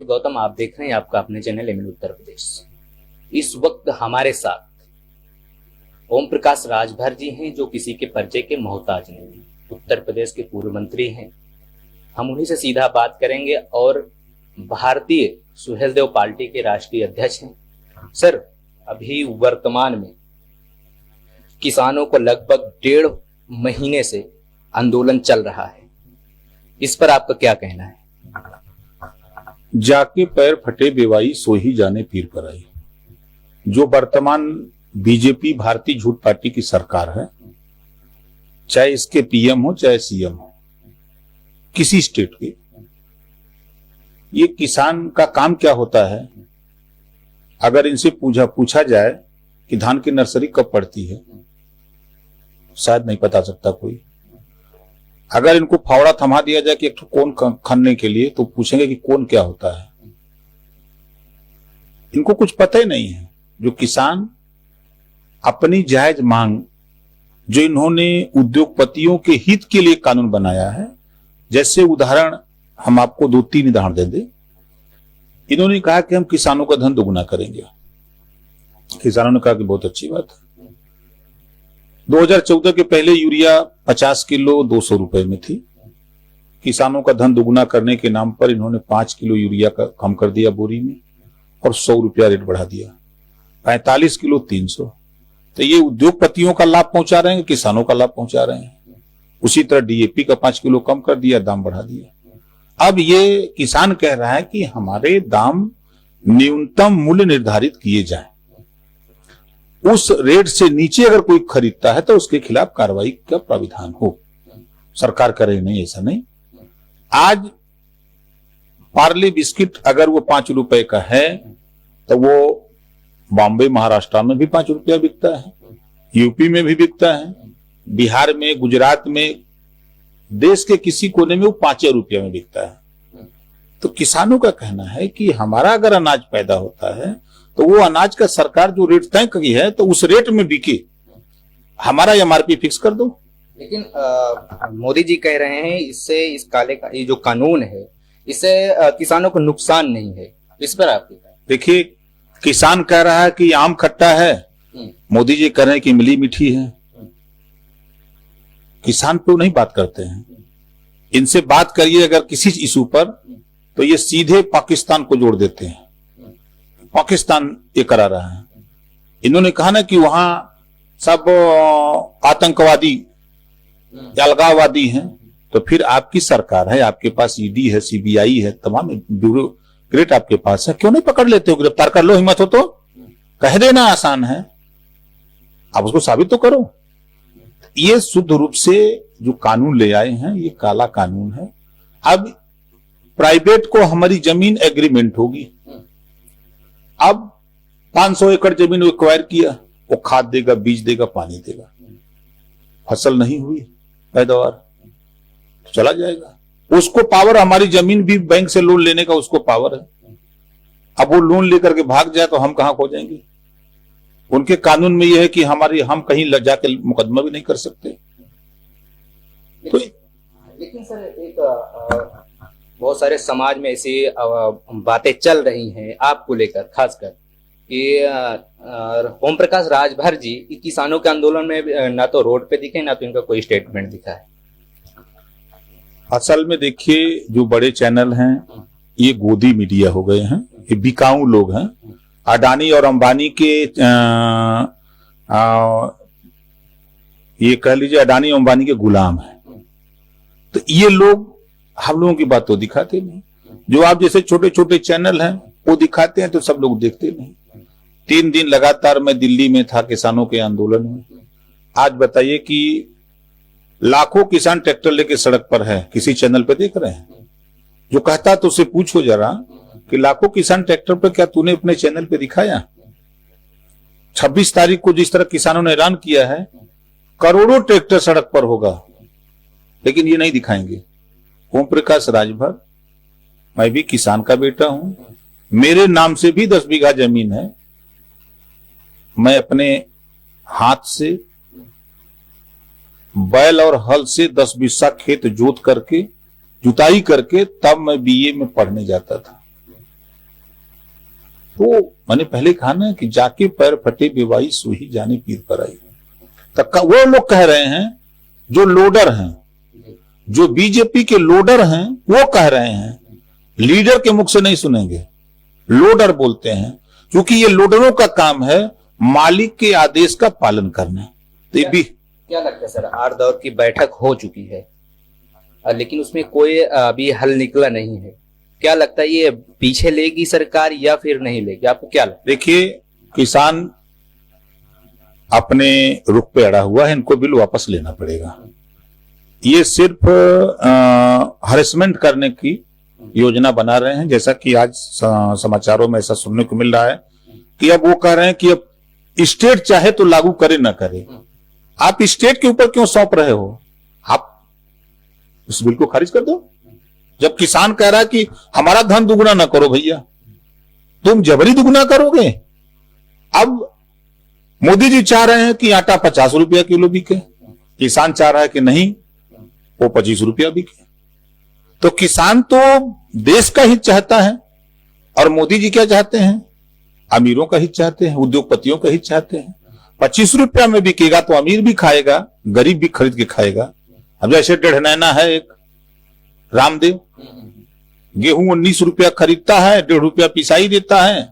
गौतम, आप देख रहे हैं आपका अपने चैनल एमएन उत्तर प्रदेश। इस वक्त हमारे साथ ओम प्रकाश राजभर जी हैं, जो किसी के परिचय के मोहताज नहीं हैं, उत्तर प्रदेश के पूर्व मंत्री हैं। हम उन्हीं से सीधा बात करेंगे और भारतीय सुहेलदेव पार्टी के राष्ट्रीय अध्यक्ष हैं। सर, अभी वर्तमान में किसानों को लगभग 1.5 महीने से आंदोलन चल रहा है, इस पर आपका क्या कहना है? जाके पैर फटे बेवाई सो ही जाने पीर पर आई। जो वर्तमान बीजेपी भारतीय झूठ पार्टी की सरकार है, चाहे इसके पीएम हो चाहे सीएम हो, किसी स्टेट के, ये किसान का काम क्या होता है? अगर इनसे पूछा जाए कि धान की नर्सरी कब पड़ती है, शायद नहीं बता सकता कोई। अगर इनको फावड़ा थमा दिया जाए कि एक कोन खनने के लिए, तो पूछेंगे कि कोन क्या होता है। इनको कुछ पता ही नहीं है। जो किसान अपनी जायज मांग, जो इन्होंने उद्योगपतियों के हित के लिए कानून बनाया है, जैसे उदाहरण हम आपको 2-3 उदाहरण दे दें। इन्होंने कहा कि हम किसानों का धन दोगुना करेंगे। किसानों ने कहा कि बहुत अच्छी बात है। 2014 के पहले यूरिया 50 किलो 200 रुपए में थी। किसानों का धन दुगुना करने के नाम पर इन्होंने 5 किलो यूरिया का कम कर दिया बोरी में और 100 रुपया रेट बढ़ा दिया, 45 किलो 300। तो ये उद्योगपतियों का लाभ पहुंचा रहे हैं, किसानों का लाभ पहुंचा रहे हैं। उसी तरह डीएपी का 5 किलो कम कर दिया, दाम बढ़ा दिया। अब ये किसान कह रहा है कि हमारे दाम न्यूनतम मूल्य निर्धारित किए जाए, उस रेट से नीचे अगर कोई खरीदता है तो उसके खिलाफ कार्रवाई का प्राविधान हो। सरकार करे नहीं, ऐसा नहीं। आज पार्ले बिस्किट अगर वो 5 रुपए का है तो वो बॉम्बे महाराष्ट्र में भी 5 रुपया बिकता है, यूपी में भी बिकता है, बिहार में, गुजरात में, देश के किसी कोने में वो 5 रुपया में बिकता है। तो किसानों का कहना है कि हमारा अगर अनाज पैदा होता है तो वो अनाज का सरकार जो रेट तय की है तो उस रेट में बिके, हमारा एमआरपी फिक्स कर दो। लेकिन मोदी जी कह रहे हैं इससे, इस काले का ये जो कानून है, इससे किसानों को नुकसान नहीं है। इस पर आप देखिए, किसान कह रहा है कि आम खट्टा है, मोदी जी कह रहे हैं कि इमली मीठी है। किसान पे नहीं बात करते हैं। इनसे बात करिए अगर किसी इशू पर, तो ये सीधे पाकिस्तान को जोड़ देते हैं। पाकिस्तान ये करा रहा है। इन्होंने कहा ना कि वहां सब आतंकवादी, अलगाववादी हैं, तो फिर आपकी सरकार है, आपके पास ईडी है, सीबीआई है, तमाम ब्यूरोक्रेट आपके पास है, क्यों नहीं पकड़ लेते हो? गिरफ्तार कर लो, हिम्मत हो तो कह देना, आसान है। आप उसको साबित तो करो। ये शुद्ध रूप से जो कानून ले आए हैं, ये काला कानून है। अब प्राइवेट को हमारी जमीन एग्रीमेंट होगी। अब 500 एकड़ जमीन एक्वायर किया, वो खाद देगा, बीज देगा, पानी देगा, फसल नहीं हुई पैदावार तो चला जाएगा। उसको पावर, हमारी जमीन भी बैंक से लोन लेने का उसको पावर है। अब वो लोन लेकर के भाग जाए तो हम कहां खो जाएंगे? उनके कानून में यह है कि हम कहीं जाके मुकदमा भी नहीं कर सकते। लेकिन सर, एक बहुत सारे समाज में ऐसी बातें चल रही हैं आपको लेकर, खासकर कि ओम प्रकाश राजभर जी किसानों के आंदोलन में ना तो रोड पे दिखे, ना तो इनका कोई स्टेटमेंट दिखा है। असल में देखिए, जो बड़े चैनल हैं ये गोदी मीडिया हो गए हैं, ये बिकाऊ लोग हैं। अडानी और अंबानी के ये कह लीजिए अडानी और अंबानी के गुलाम हैं। तो ये लोग हम लोगों की बात तो दिखाते नहीं। जो आप जैसे छोटे छोटे चैनल हैं वो दिखाते हैं तो सब लोग देखते नहीं। 3 दिन लगातार मैं दिल्ली में था किसानों के आंदोलन में। आज बताइए कि लाखों किसान ट्रैक्टर लेके सड़क पर है, किसी चैनल पे देख रहे हैं? जो कहता तो उसे पूछो जरा कि लाखों किसान ट्रैक्टर पर क्या तूने अपने चैनल पे दिखाया? 26 तारीख को जिस तरह किसानों ने ऐलान किया है, करोड़ों ट्रैक्टर सड़क पर होगा, लेकिन ये नहीं दिखाएंगे। ओम प्रकाश राजभर, मैं भी किसान का बेटा हूं, मेरे नाम से भी 10 बीघा जमीन है। मैं अपने हाथ से बैल और हल से 10 बीसा खेत जोत करके, जुताई करके, तब मैं बीए में पढ़ने जाता था। तो मैंने पहले कहा ना कि जाके पैर फटे बेवाई सुही जाने पीर पर आई। तो वो लोग कह रहे हैं जो लोडर हैं, जो बीजेपी के लोडर हैं, वो कह रहे हैं, लीडर के मुख से नहीं सुनेंगे, लोडर बोलते हैं, क्योंकि ये लोडरों का काम है मालिक के आदेश का पालन करना। तो ये भी क्या लगता है सर, 8 दौर की बैठक हो चुकी है लेकिन उसमें कोई अभी हल निकला नहीं है, क्या लगता है ये पीछे लेगी सरकार या फिर नहीं लेगी, आपको क्या लगता है? देखिए, किसान अपने रुख पे अड़ा हुआ है, इनको बिल वापस लेना पड़ेगा। ये सिर्फ हरेसमेंट करने की योजना बना रहे हैं, जैसा कि आज समाचारों में ऐसा सुनने को मिल रहा है कि अब वो कह रहे हैं कि अब स्टेट चाहे तो लागू करे ना करे। आप स्टेट के ऊपर क्यों सौंप रहे हो? आप उस बिल को खारिज कर दो। जब किसान कह रहा है कि हमारा धन दुगना ना करो भैया, तुम जबरी दुगना करोगे। अब मोदी जी चाह रहे हैं कि आटा 50 रुपया किलो बिके, किसान चाह रहा है कि नहीं वो 25 रुपया बिके। तो किसान तो देश का हित चाहता है और मोदी जी क्या चाहते हैं? अमीरों का हित चाहते हैं, उद्योगपतियों का हित चाहते हैं। 25 रुपया में बिकेगा तो अमीर भी खाएगा, गरीब भी खरीद के खाएगा। अब जैसे 1.5 नैना है एक रामदेव, गेहूं 19 रुपया खरीदता है, 1.5 रुपया पिसाई देता है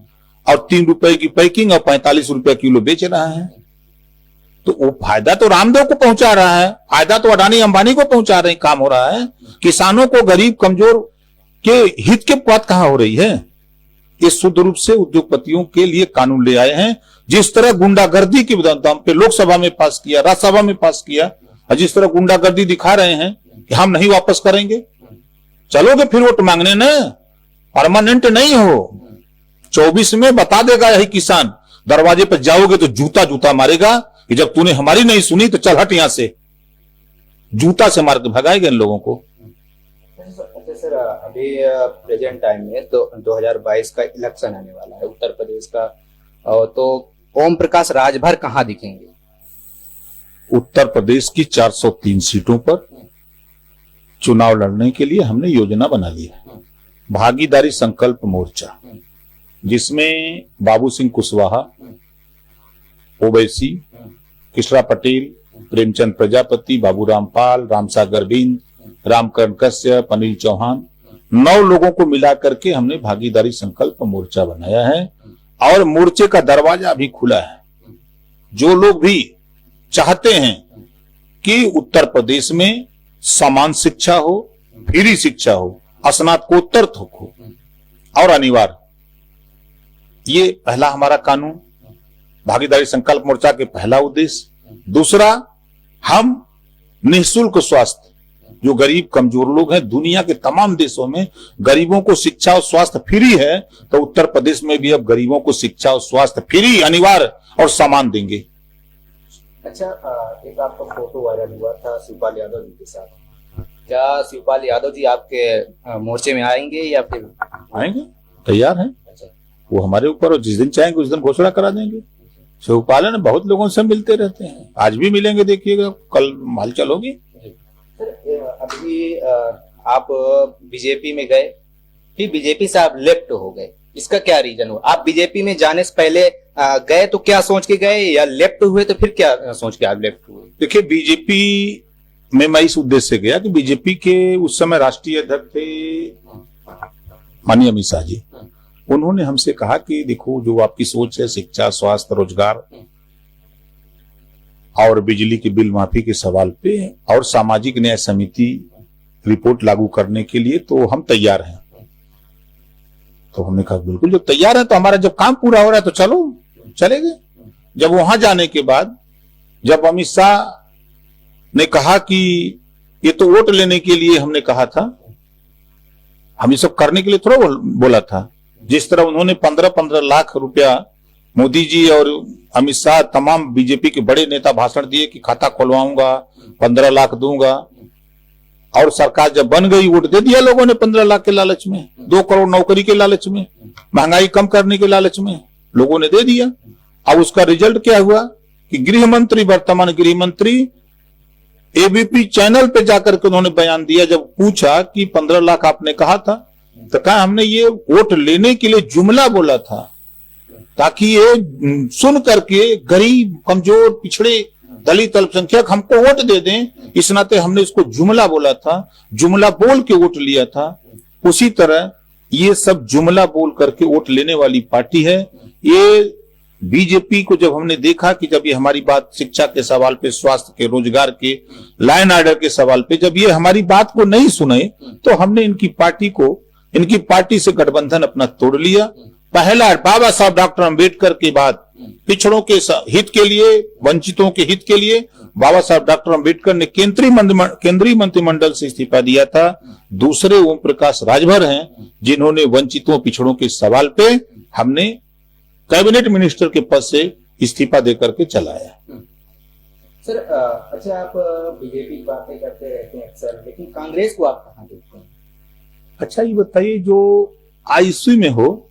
और 3 रुपए की पैकिंग और 45 रुपया किलो बेच रहा है। तो वो फायदा तो रामदेव को पहुंचा रहा है, फायदा तो अडानी अंबानी को पहुंचा रहे, काम हो रहा है। किसानों को, गरीब कमजोर के हित के बात कहां हो रही है? ये शुद्ध रूप से उद्योगपतियों के लिए कानून ले आए हैं। जिस तरह गुंडागर्दी के दाम पे लोकसभा में पास किया, राज्यसभा में पास किया, और जिस तरह गुंडागर्दी दिखा रहे हैं कि हम नहीं वापस करेंगे, चलोगे फिर वोट मांगने ना, परमानेंट नहीं हो। 24 में बता देगा यही किसान, दरवाजे पर जाओगे तो जूता जूता मारेगा कि जब तूने हमारी नहीं सुनी तो चल हट यहां से, जूता से मार के भगाएगा इन लोगों को। अच्छा सर, अभी प्रेजेंट टाइम में तो 2022 का इलेक्शन आने वाला है उत्तर प्रदेश का, तो ओम प्रकाश राजभर कहां दिखेंगे? उत्तर प्रदेश की 403 सीटों पर चुनाव लड़ने के लिए हमने योजना बना ली है, भागीदारी संकल्प मोर्चा, जिसमें बाबू सिंह कुशवाहा, ओवैसी, किशोर पटेल, प्रेमचंद प्रजापति, बाबूराम पाल, रामसागर बिंद, रामकरण कश्यप, अनिल चौहान, 9 लोगों को मिला करके हमने भागीदारी संकल्प मोर्चा बनाया है। और मोर्चे का दरवाजा भी खुला है। जो लोग भी चाहते हैं कि उत्तर प्रदेश में समान शिक्षा हो, फ्री शिक्षा हो, स्नातकोत्तर हो और अनिवार्य, ये पहला हमारा कानून, भागीदारी संकल्प मोर्चा के पहला उद्देश्य। दूसरा, हम निःशुल्क स्वास्थ्य, जो गरीब कमजोर लोग हैं, दुनिया के तमाम देशों में गरीबों को शिक्षा और स्वास्थ्य फ्री है, तो उत्तर प्रदेश में भी अब गरीबों को शिक्षा और स्वास्थ्य फ्री, अनिवार्य और समान देंगे। अच्छा, एक आपका फोटो वायरल हुआ था शिवपाल यादव जी के साथ, क्या शिवपाल यादव जी आपके मोर्चे में आएंगे या फिर? आएंगे, तैयार हैं। अच्छा, वो हमारे ऊपर, और जिस दिन चाहेंगे उस दिन घोषणा करा देंगे। शिवपाल ने बहुत लोगों से मिलते रहते हैं, आज भी मिलेंगे, देखिएगा कल हलचल होगी। सर, अभी आप बीजेपी में गए, फिर बीजेपी से आप लेफ्ट हो गए, इसका क्या रीजन हुआ? आप बीजेपी में जाने से पहले गए तो क्या सोच के गए, या लेफ्ट हुए तो फिर क्या सोच के आप लेफ्ट हुए? देखिए, बीजेपी में मैं इस उद्देश्य से गया कि बीजेपी के उस समय राष्ट्रीय अध्यक्ष थे माननीय अमित शाह जी, उन्होंने हमसे कहा कि देखो, जो आपकी सोच है शिक्षा, स्वास्थ्य, रोजगार और बिजली के बिल माफी के सवाल पे और सामाजिक न्याय समिति रिपोर्ट लागू करने के लिए, तो हम तैयार हैं। तो हमने कहा बिल्कुल, जब तैयार है तो हमारा जब काम पूरा हो रहा है तो चलो, चलेंगे। जब वहां जाने के बाद, जब अमित शाह ने कहा कि ये तो वोट लेने के लिए हमने कहा था, हम ये सब करने के लिए थोड़ा बोला था। जिस तरह उन्होंने 15-15 लाख रुपया मोदी जी और अमित शाह, तमाम बीजेपी के बड़े नेता भाषण दिए कि खाता खुलवाऊंगा, 15 लाख दूंगा, और सरकार जब बन गई वोट दे दिया लोगों ने 15 लाख के लालच में, 2 करोड़ नौकरी के लालच में, महंगाई कम करने के लालच में लोगों ने दे दिया। अब उसका रिजल्ट क्या हुआ कि गृह मंत्री, वर्तमान गृह मंत्री एबीपी चैनल पे जाकर के उन्होंने बयान दिया, जब पूछा कि 15 लाख आपने कहा था, तो कहा हमने ये वोट लेने के लिए जुमला बोला था, ताकि ये सुन करके गरीब, कमजोर, पिछड़े, दलित, अल्पसंख्यक हमको वोट दे दें। इस नाते हमने इसको जुमला बोला था, जुमला बोल के वोट लिया था। उसी तरह ये सब जुमला बोल करके वोट लेने वाली पार्टी है। ये बीजेपी को जब हमने देखा कि जब ये हमारी बात शिक्षा के सवाल पे, स्वास्थ्य के, रोजगार के, लाइन ऑर्डर के सवाल पे जब ये हमारी बात को नहीं सुने, तो हमने इनकी पार्टी से गठबंधन अपना तोड़ लिया। पहला बाबा साहब डॉक्टर अंबेडकर के बाद पिछड़ों के हित के लिए, वंचितों के हित के लिए बाबा साहब डॉक्टर अंबेडकर ने केंद्रीय मंत्रिमंडल से इस्तीफा दिया था। दूसरे ओम प्रकाश राजभर हैं जिन्होंने वंचितों, पिछड़ों के सवाल पे हमने कैबिनेट मिनिस्टर के पद से इस्तीफा देकर के चलाया। सर, अच्छा, आप बीजेपी की बातें करते रहते हैं अक्सर, लेकिन कांग्रेस को आप कहां देखते हैं? अच्छा, ये बताइए, जो आईसीयू में हो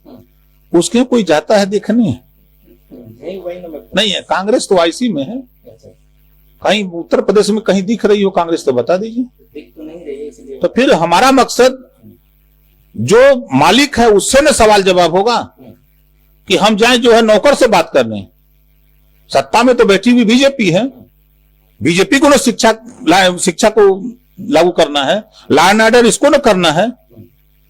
उसके कोई जाता है देखने? नहीं है। कांग्रेस तो आईसीयू में है। कहीं उत्तर प्रदेश में कहीं दिख रही हो कांग्रेस तो बता दीजिए। दिख तो नहीं रही है, इसलिए तो फिर हमारा मकसद जो मालिक है उससे न सवाल जवाब होगा कि हम जाएं जो है नौकर से बात करने। सत्ता में तो बैठी हुई बीजेपी है, बीजेपी को ना शिक्षा को लागू करना है, लॉ एंड ऑर्डर इसको ना करना है।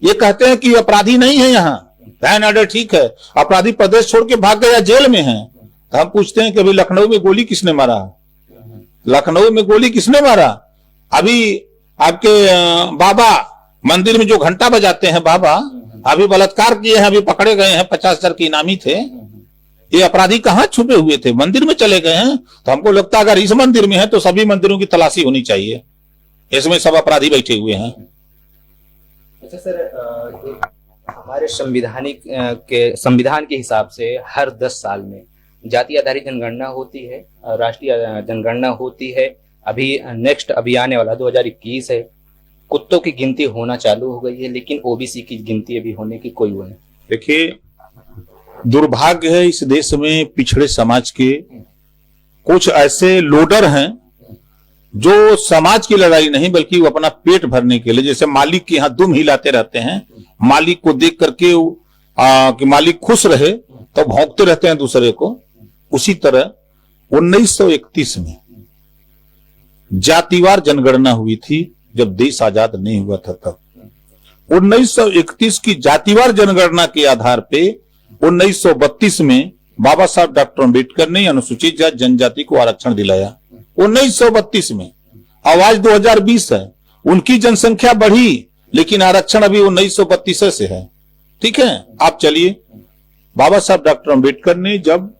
ये कहते हैं कि अपराधी नहीं है यहाँ, लॉ एंड ऑर्डर ठीक है, अपराधी प्रदेश छोड़ के भाग गया, जेल में है। तो हम पूछते हैं कि अभी लखनऊ में गोली किसने मारा? लखनऊ में गोली किसने मारा? अभी आपके बाबा मंदिर में जो घंटा बजाते हैं बाबा, अभी बलात्कार किए हैं, अभी पकड़े गए हैं, 50,000 के इनामी थे। ये अपराधी कहाँ छुपे हुए थे? मंदिर में चले गए हैं। तो हमको लगता है अगर इस मंदिर में है तो सभी मंदिरों की तलाशी होनी चाहिए, इसमें सब अपराधी बैठे हुए हैं। अच्छा सर, हमारे संविधान के हिसाब से हर 10 साल में जाति आधारित जनगणना होती है, राष्ट्रीय जनगणना होती है। अभी नेक्स्ट अभी आने वाला 2021 है। कुत्तों की गिनती होना चालू हो गई है, लेकिन ओबीसी की गिनती अभी होने की कोई वो नहीं। देखिए, दुर्भाग्य है इस देश में पिछड़े समाज के कुछ ऐसे लोडर हैं जो समाज की लड़ाई नहीं बल्कि वो अपना पेट भरने के लिए, जैसे मालिक के यहाँ दुम हिलाते रहते हैं, मालिक को देख करके कि मालिक खुश रहे तो भौंकते रहते हैं दूसरे को। उसी तरह 1931 में जातिवार जनगणना हुई थी जब देश आजाद नहीं हुआ था। तब 1931 की जातिवार जनगणना के आधार पे 1932 में बाबा साहब डॉक्टर अंबेडकर ने अनुसूचित जाति जनजाति को आरक्षण दिलाया। 1932 में। आवाज 2020 है, उनकी जनसंख्या बढ़ी लेकिन आरक्षण अभी 1932 से है। ठीक है, आप चलिए, बाबा साहब डॉक्टर अंबेडकर ने जब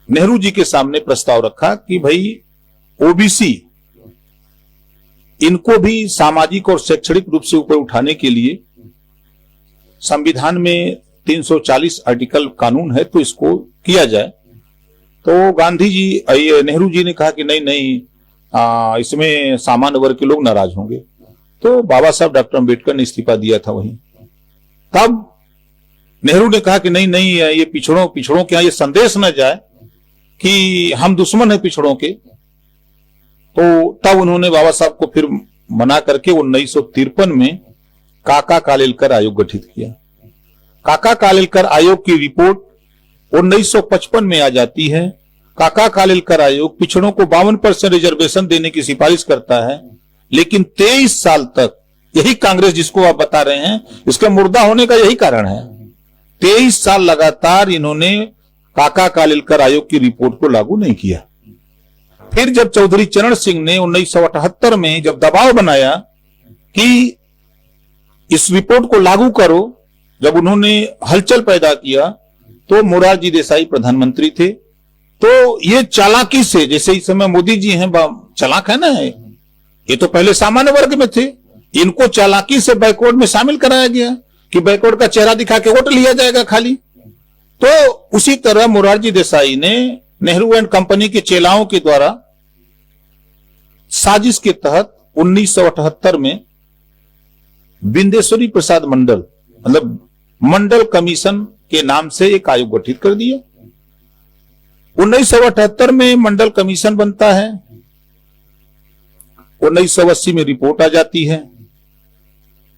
नेहरू जी के सामने प्रस्ताव रखा कि भाई ओबीसी इनको भी सामाजिक और शैक्षणिक रूप से ऊपर उठाने के लिए संविधान में 340 आर्टिकल कानून है तो इसको किया जाए, तो गांधी जी, नेहरू जी ने कहा कि नहीं, इसमें सामान्य वर्ग के लोग नाराज होंगे। तो बाबा साहब डॉक्टर अंबेडकर ने इस्तीफा दिया था वहीं। तब नेहरू ने कहा कि नहीं, ये पिछड़ों के यहाँ ये संदेश न जाए कि हम दुश्मन है पिछड़ों के। तो तब उन्होंने बाबा साहब को फिर मना करके 1953 में काका कालेलकर आयोग गठित किया। काका कालेलकर आयोग की रिपोर्ट 1955 में आ जाती है। काका कालेलकर आयोग पिछड़ों को 52% रिजर्वेशन देने की सिफारिश करता है, लेकिन 23 साल तक यही कांग्रेस जिसको आप बता रहे हैं इसके मुर्दा होने का यही कारण है। 23 साल लगातार इन्होंने काका कालेलकर आयोग की रिपोर्ट को लागू नहीं किया। फिर जब चौधरी चरण सिंह ने 1978 में जब दबाव बनाया कि इस रिपोर्ट को लागू करो, जब उन्होंने हलचल पैदा किया, तो मोरारजी देसाई प्रधानमंत्री थे। तो ये चालाकी से, जैसे इस समय मोदी जी हैं चालाक है ना, ये तो पहले सामान्य वर्ग में थे, इनको चालाकी से बैकवर्ड में शामिल कराया गया कि बैकवर्ड का चेहरा दिखा के वोट लिया जाएगा खाली। तो उसी तरह मोरारजी देसाई ने नेहरू एंड कंपनी के चेलाओं के द्वारा साजिश के तहत 1978 में बिंदेश्वरी प्रसाद मंडल, मतलब मंडल कमीशन के नाम से एक आयोग गठित कर दिया। 1978 में मंडल कमीशन बनता है, 1980 में रिपोर्ट आ जाती है।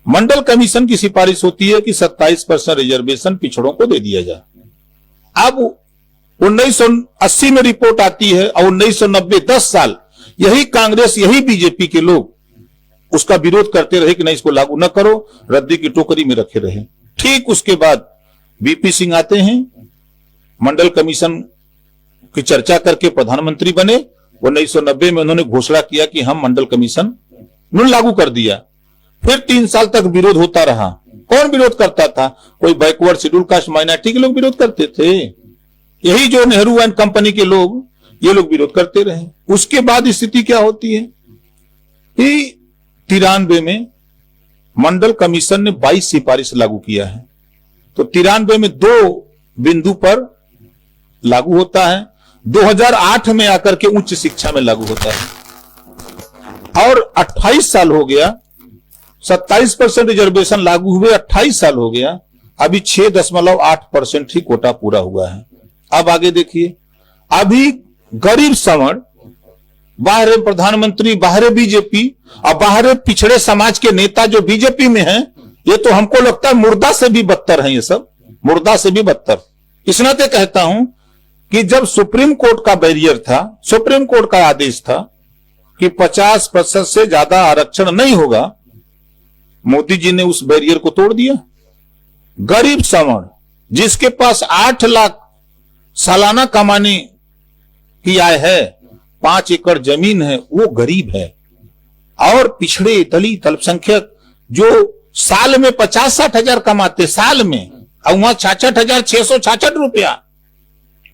मंडल कमीशन की सिफारिश होती है कि 27% रिजर्वेशन पिछड़ों को दे दिया जाए। अब 1980 में रिपोर्ट आती है और 1990 10 साल यही कांग्रेस यही बीजेपी के लोग उसका विरोध करते रहे कि नहीं इसको लागू न करो, रद्दी की टोकरी में रखे रहे। ठीक उसके बाद बीपी सिंह आते हैं, मंडल कमीशन की चर्चा करके प्रधानमंत्री बने। 1990 में उन्होंने घोषणा किया कि हम मंडल कमीशन लागू कर दिया। फिर 3 साल तक विरोध होता रहा। कौन विरोध करता था? कोई बैकवर्ड शेड्यूल कास्ट माइनॉरिटी के लोग विरोध करते थे। यही जो नेहरू एंड कंपनी के लोग, ये लोग विरोध करते रहे। उसके बाद स्थिति क्या होती है कि 93 में मंडल कमीशन ने 22 सिफारिश लागू किया है। तो 93 में 2 बिंदु पर लागू होता है, 2008 में आकर के उच्च शिक्षा में लागू होता है। और 28 साल हो गया, 27% रिजर्वेशन लागू हुए 28 साल हो गया, अभी 6.8% ही कोटा पूरा हुआ है। अब आगे देखिए, अभी गरीब सवर्ण, बाहर प्रधानमंत्री, बाहर बीजेपी और बाहर पिछड़े समाज के नेता जो बीजेपी में हैं, ये तो हमको लगता है मुर्दा से भी बदतर हैं। ये सब मुर्दा से भी बदतर। इस नाते कहता हूं कि जब सुप्रीम कोर्ट का बैरियर था, सुप्रीम कोर्ट का आदेश था कि 50% से ज्यादा आरक्षण नहीं होगा, मोदी जी ने उस बैरियर को तोड़ दिया। गरीब सवर्ण जिसके पास 8 लाख सालाना कमाने की आय है, 5 एकड़ जमीन है, वो गरीब है। और पिछड़े दलित अल्पसंख्यक जो साल में 50-60 हजार कमाते साल में, और वहां 66,666 रुपया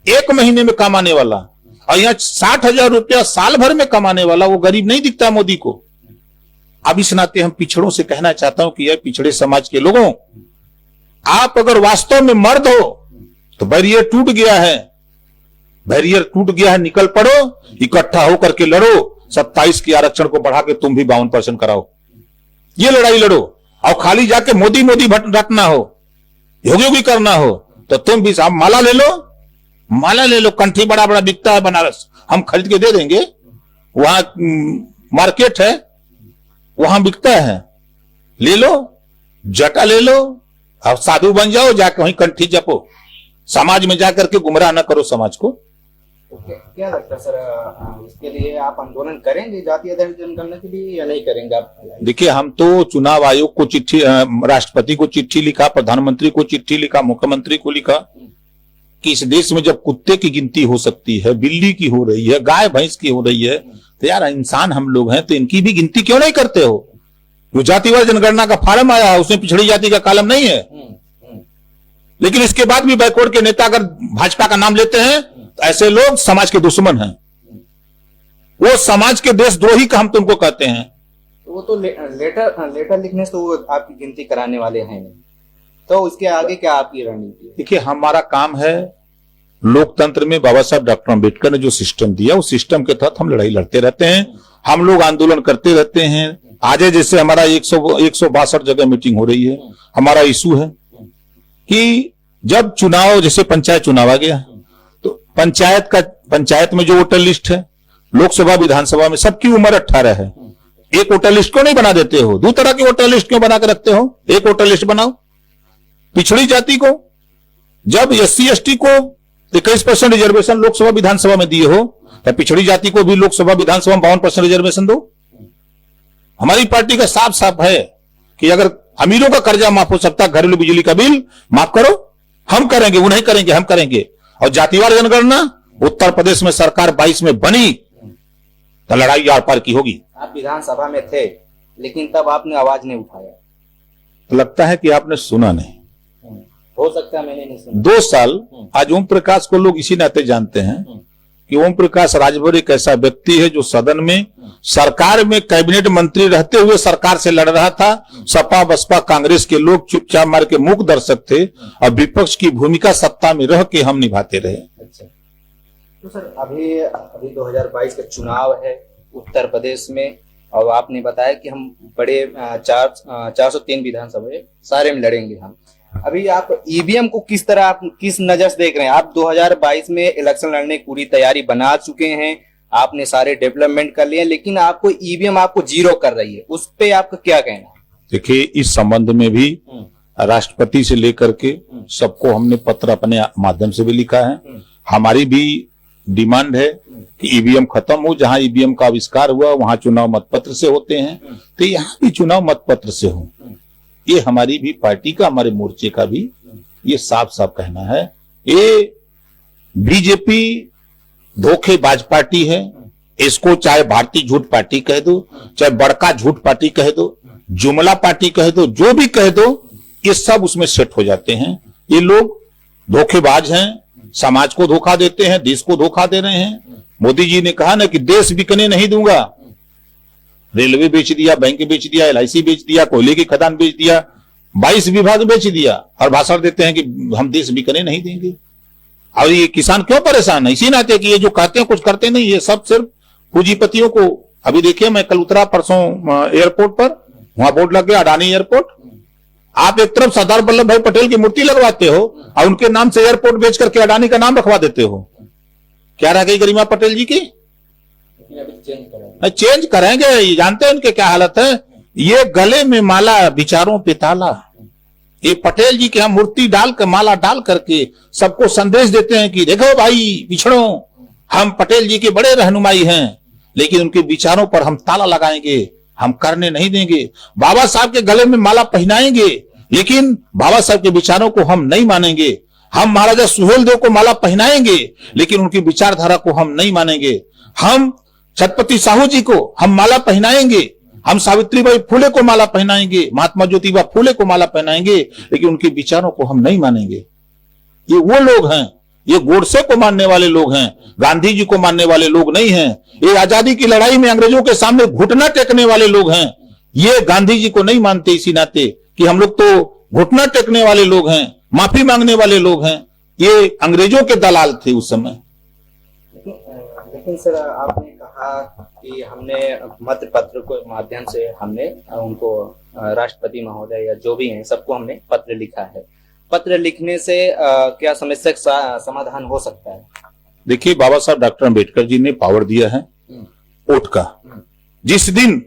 एक महीने में कमाने वाला, और यहाँ 60,000 रुपया साल भर में कमाने वाला, वो गरीब नहीं दिखता मोदी को। अब इस नाते हम पिछड़ों से कहना चाहता हूं कि यह पिछड़े समाज के लोगों, आप अगर वास्तव में मर्द हो तो बैरियर टूट गया है, बैरियर टूट गया है, निकल पड़ो, इकट्ठा होकर के लड़ो। 27 के आरक्षण को बढ़ा के तुम भी 52% कराओ, ये लड़ाई लड़ो। और खाली जाके मोदी मोदी रटना हो, योगी योगी करना हो, तो तुम भी साहब माला ले लो, माला ले लो। कंठी बड़ा बड़ा बिकता है बनारस, हम खरीद के दे देंगे, वहां मार्केट है, वहां बिकता है, ले लो, जटा ले लो, और साधु बन जाओ, जाके वहीं कंठी जपो। समाज में जाकर के गुमराह ना करो समाज को। क्या लगता है सर, इसके लिए आप आंदोलन करेंगे जातीय जनगणना के लिए या नहीं करेंगे आप? देखिए, हम तो चुनाव आयोग को चिट्ठी, राष्ट्रपति को चिट्ठी लिखा, प्रधानमंत्री को चिट्ठी लिखा, मुख्यमंत्री को लिखा कि इस देश में जब कुत्ते की गिनती हो सकती है, बिल्ली की हो रही है, गाय भैंस की हो रही है, तो यार इंसान हम लोग हैं, तो इनकी भी गिनती क्यों नहीं करते हो? जो जातिवार जनगणना का फार्म आया है उसमें पिछड़ी जाति का कॉलम नहीं है। लेकिन इसके बाद भी बैकवर्ड के नेता अगर भाजपा का नाम लेते हैं तो ऐसे लोग समाज के दुश्मन हैं, वो समाज के देशद्रोही का हम तुमको कहते हैं। वो तो लेटर लिखने से तो वो आपकी गिनती कराने वाले हैं नहीं, तो उसके आगे क्या आपकी रणनीति है? देखिए, हमारा काम है, लोकतंत्र में बाबा साहब डॉक्टर अम्बेडकर ने जो सिस्टम दिया, उस सिस्टम के तहत हम लड़ाई लड़ते रहते हैं, हम लोग आंदोलन करते रहते हैं। आज जैसे हमारा 162 जगह मीटिंग हो रही है। हमारा इशू है कि जब चुनाव, जैसे पंचायत चुनाव आ गया, तो पंचायत में जो वोटर लिस्ट है, लोकसभा विधानसभा में सबकी उम्र 18 है। एक वोटर लिस्ट क्यों नहीं बना देते हो? 2 तरह की वोटर लिस्ट क्यों बना के रखते हो? एक वोटर लिस्ट बनाओ। पिछड़ी जाति को जब SC ST को 21% रिजर्वेशन लोकसभा विधानसभा में दिए हो, तो पिछड़ी जाति को भी लोकसभा विधानसभा में 52% रिजर्वेशन दो। हमारी पार्टी का साफ साफ है कि अगर अमीरों का कर्जा माफ हो सकता, घरेलू बिजली का बिल माफ करो, हम करेंगे, वो नहीं करेंगे, हम करेंगे। और जातिवार जनगणना उत्तर प्रदेश में सरकार 22 में बनी तो लड़ाई आर पार की होगी। आप विधानसभा में थे, लेकिन तब आपने आवाज नहीं उठाया। तो लगता है कि आपने सुना नहीं। हो सकता है मैंने नहीं सुना। 2 साल आज ओम प्रकाश को लोग इसी नाते जानते हैं कि ओम प्रकाश राजभर एक ऐसा व्यक्ति है जो सदन में, सरकार में कैबिनेट मंत्री रहते हुए सरकार से लड़ रहा था। सपा बसपा कांग्रेस के लोग चुपचाप मार के मूक दर्शक थे, और विपक्ष की भूमिका सत्ता में रह के हम निभाते रहे। अच्छा, तो सर अभी 2022 का चुनाव है उत्तर प्रदेश में, और आपने बताया कि हम बड़े 403 विधानसभा सारे में लड़ेंगे हम। अभी आप ईवीएम को किस तरह, आप किस नजर से देख रहे हैं? आप 2022 में इलेक्शन लड़ने की पूरी तैयारी बना चुके हैं, आपने सारे डेवलपमेंट कर लिए, लेकिन आपको ईवीएम आपको जीरो कर रही है, उस पे आपका क्या कहना है? देखिए, इस संबंध में भी राष्ट्रपति से लेकर के सबको हमने पत्र अपने माध्यम से भी लिखा है। हमारी भी डिमांड है कि ईवीएम खत्म हो, जहां ईवीएम का आविष्कार हुआ वहां चुनाव मतपत्र से होते हैं, तो यहाँ भी चुनाव मतपत्र से हो। ये हमारी भी पार्टी का, हमारे मोर्चे का भी ये साफ साफ कहना है। ये बीजेपी धोखेबाज पार्टी है। इसको चाहे भारतीय झूठ पार्टी कह दो, चाहे बड़का झूठ पार्टी कह दो, जुमला पार्टी कह दो, जो भी कह दो, ये सब उसमें सेट हो जाते हैं। ये लोग धोखेबाज हैं, समाज को धोखा देते हैं, देश को धोखा दे रहे हैं। मोदी जी ने कहा ना कि देश बिकने नहीं दूंगा। रेलवे बेच दिया, बैंक बेच दिया, एलआईसी बेच दिया, कोयले की खदान बेच दिया, 22 विभाग बेच दिया, और भाषण देते हैं कि हम देश बिकने नहीं देंगे। और ये किसान क्यों परेशान है? इसी नाते कि ये जो कहते हैं कुछ करते नहीं, ये सब सिर्फ पूंजीपतियों को। अभी देखिए, मैं कल उतरा परसों एयरपोर्ट पर, वहां बोर्ड लग गया अडानी एयरपोर्ट। आप एक तरफ सरदार वल्लभ भाई पटेल की मूर्ति लगवाते हो और उनके नाम से एयरपोर्ट बेच करके अडानी का नाम रखवा देते हो। क्या रह गई गरिमा पटेल जी की? चेंज करेंगे, ये जानते हैं इनके क्या हालत है। ये गले में माला, विचारों पे ताला। ये पटेल जी की हम मूर्ति डाल कर, माला डाल करके सबको संदेश देते हैं कि देखो भाई पिछड़ो, हम पटेल जी के बड़े रहनुमाई हैं, लेकिन उनके विचारों पर हम ताला लगाएंगे, हम करने नहीं देंगे। बाबा साहब के गले में माला पहनाएंगे, लेकिन बाबा साहब के विचारों को हम नहीं मानेंगे। हम महाराजा सुहेलदेव को माला पहनाएंगे, लेकिन उनकी विचारधारा को हम नहीं मानेंगे। हम छत्रपति साहू जी को हम माला पहनाएंगे, हम सावित्रीबाई फुले को माला पहनाएंगे, महात्मा ज्योतिबा फुले को माला पहनाएंगे, लेकिन उनके विचारों को हम नहीं मानेंगे। ये वो लोग हैं, ये गोडसे को मानने वाले लोग हैं, गांधी जी को मानने वाले लोग नहीं हैं। ये आजादी की लड़ाई में अंग्रेजों के सामने घुटना टेकने वाले लोग हैं। ये गांधी जी को नहीं मानते, इसी नाते कि हम लोग तो घुटना टेकने वाले लोग हैं, माफी मांगने वाले लोग हैं। ये अंग्रेजों के दलाल थे उस समय। लेकिन सर, आपने कहा कि हमने मत पत्र के माध्यम से हमने उनको राष्ट्रपति महोदय या जो भी हैं सबको हमने पत्र लिखा है। पत्र लिखने से क्या समस्या का समाधान हो सकता है? देखिए, बाबा साहब डॉक्टर अंबेडकर जी ने पावर दिया है वोट का। जिस दिन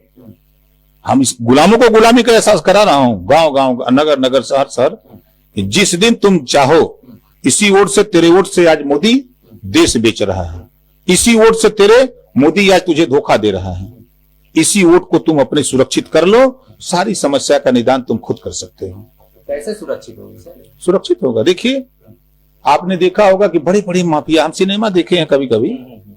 हम इस गुलामों को गुलामी का एहसास करा रहा हूं, गांव गांव, नगर नगर, शहर शहर, जिस दिन तुम चाहो, इसी वोट से, तेरे वोट से आज मोदी देश बेच रहा है, इसी वोट से तेरे मोदी आज तुझे धोखा दे रहा है। इसी वोट को तुम अपने सुरक्षित कर लो, सारी समस्या का निदान तुम खुद कर सकते हो। कैसे सुरक्षित होगा? सुरक्षित होगा, देखिए, आपने देखा होगा कि बड़ी बड़ी माफिया, हम सिनेमा देखे हैं कभी कभी,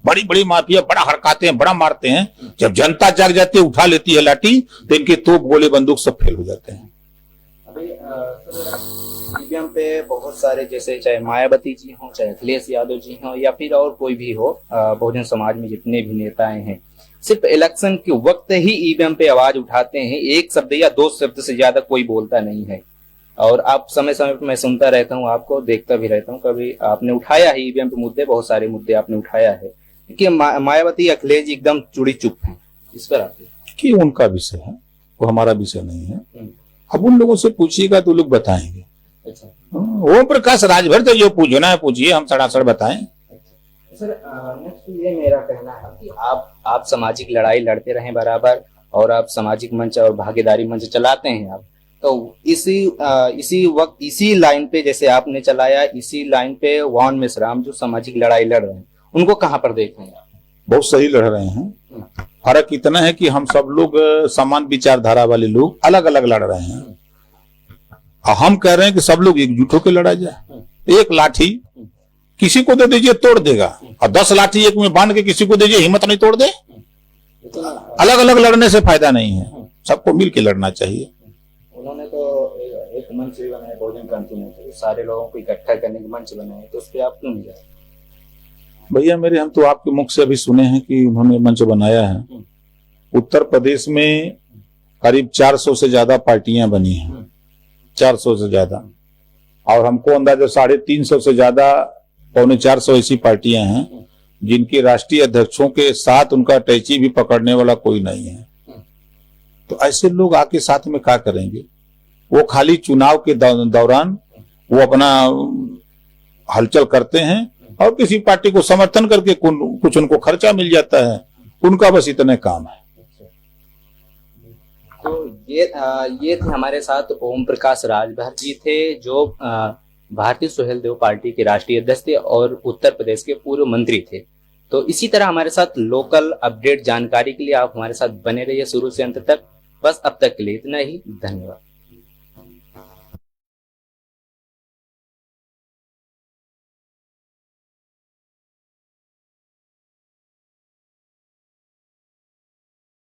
बड़ी बड़ी माफिया बड़ा हड़काते हैं, बड़ा मारते हैं। जब जनता जाग जाती है, उठा लेती है लाठी, तो इनके तोप, गोले, बंदूक सब फेल हो जाते हैं। अभी ईवीएम पे बहुत सारे, जैसे चाहे मायावती जी हो, चाहे अखिलेश यादव जी हो, या फिर और कोई भी हो, बहुजन समाज में जितने भी नेताएं हैं, सिर्फ इलेक्शन के वक्त ही ईवीएम पे आवाज उठाते हैं। एक शब्द या दो शब्द से ज्यादा कोई बोलता नहीं है। और आप समय समय पर मैं सुनता रहता हूँ, आपको देखता भी रहता हूँ, कभी आपने उठाया है ईवीएम पे मुद्दे, बहुत सारे मुद्दे आपने उठाया है कि मायावती, अखिलेश जी एकदम चुड़ी चुप हैं। इस पर आप कि उनका विषय है, वो हमारा विषय नहीं है। अब उन लोगों से पूछिएगा तो लोग बताएंगे। अच्छा, ओम प्रकाश राजभर तो जो पूछना है पूछिए, हम सड़ासड़ बताएं। सर, नेक्स्ट ये मेरा कहना है कि आप सामाजिक लड़ाई लड़ते रहें बराबर, और आप सामाजिक मंच और भागीदारी मंच चलाते हैं आप, तो इसी वक्त इसी लाइन पे जैसे आपने चलाया, इसी लाइन पे वाहन मेश्राम जो सामाजिक लड़ाई लड़ रहे हैं, उनको कहाँ पर देख रहे हैं? बहुत सही लड़ रहे हैं। फर्क इतना है कि हम सब लोग समान विचारधारा वाले लोग अलग अलग लड़ रहे हैं, और हम कह रहे हैं कि सब लोग एकजुट होकर लड़ा जाए। एक लाठी किसी को दे दीजिए, तोड़ देगा, और 10 लाठी एक में बांध के किसी को दीजिए, हिम्मत नहीं तोड़ दे। अलग अलग लड़ने से फायदा नहीं है, सबको मिल के लड़ना चाहिए। उन्होंने तो एक मंच भी बनाया, बहुजन क्रांति मंच, सारे लोगों को इकट्ठा करने के मंच बनाए, तो उस पर आप क्यों नहीं जाए? भैया मेरे, हम तो आपके मुख से अभी सुने हैं कि उन्होंने मंच बनाया है। उत्तर प्रदेश में करीब 400 से ज्यादा पार्टियां बनी हैं, 400 से ज्यादा, और हमको अंदाजा 350 से ज्यादा, 350 ऐसी पार्टियां हैं जिनके राष्ट्रीय अध्यक्षों के साथ उनका टैची भी पकड़ने वाला कोई नहीं है। तो ऐसे लोग आके साथ में क्या करेंगे? वो खाली चुनाव के दौरान वो अपना हलचल करते हैं, और किसी पार्टी को समर्थन करके कुछ उनको खर्चा मिल जाता है, उनका बस इतने काम है। तो ये थे हमारे साथ ओम प्रकाश राजभर जी थे, जो भारतीय सुहेलदेव पार्टी के राष्ट्रीय अध्यक्ष थे और उत्तर प्रदेश के पूर्व मंत्री थे। तो इसी तरह हमारे साथ लोकल अपडेट जानकारी के लिए आप हमारे साथ बने रहिए शुरू से अंत तक। बस अब तक के लिए इतना ही, धन्यवाद।